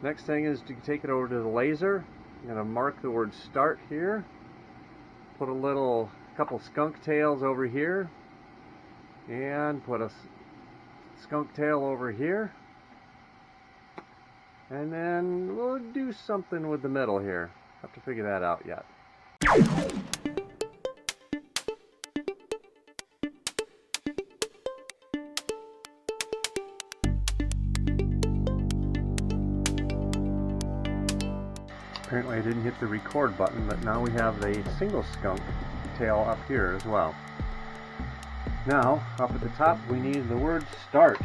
Next thing is to take it over to the laser. I'm going to mark the word start here. Put a couple skunk tails over here. And put a skunk tail over here. And then we'll do something with the middle here. Have to figure that out yet. Apparently I didn't hit the record button, but now we have the single skunk tail up here as well. Now, up at the top we need the word start.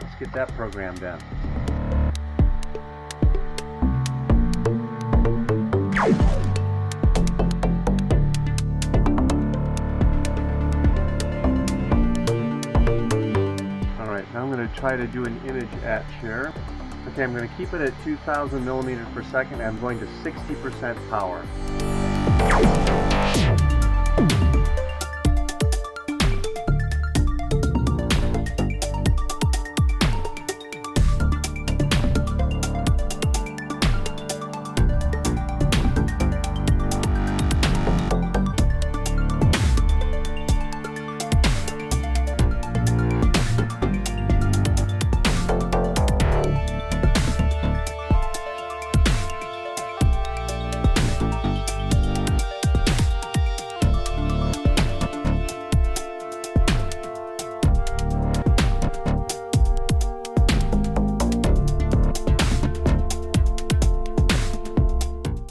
Let's get that programmed in. Alright, now I'm going to try to do an image etch here. Okay, I'm going to keep it at 2,000 millimeters per second. I'm going to 60% power.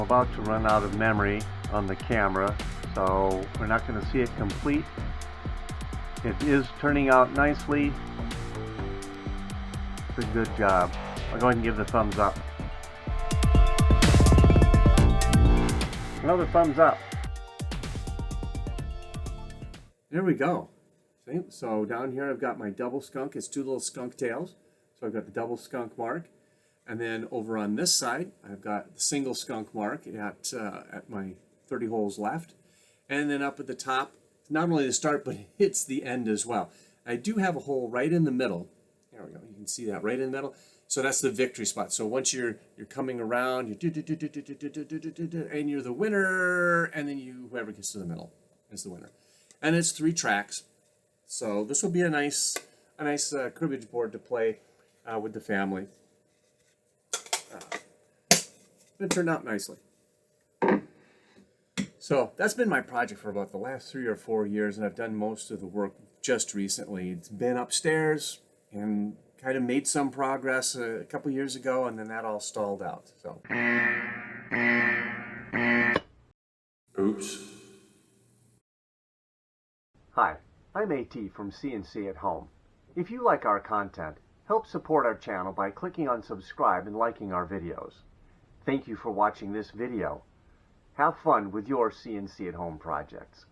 About to run out of memory on the camera, so we're not going to see it complete. It is turning out nicely. It's a good job. I'll go ahead and give the thumbs up. Another thumbs up. There we go. See? So down here I've got my double skunk. It's two little skunk tails. So I've got the double skunk mark. And then over on this side, I've got the single skunk mark at my 30 holes left. And then up at the top, not only the start, but it's the end as well. I do have a hole right in the middle. There we go. You can see that right in the middle. So that's the victory spot. So once you're coming around, and you're the winner, and then whoever gets to the middle is the winner. And it's 3 tracks. So this will be a nice cribbage board to play with the family. It turned out nicely. So that's been my project for about the last 3 or 4 years, and I've done most of the work just recently. It's been upstairs and kind of made some progress a couple years ago, and then that all stalled out. So, oops. Hi, I'm AT from CNC at Home. If you like our content, help support our channel by clicking on subscribe and liking our videos. Thank you for watching this video. Have fun with your CNC at Home projects.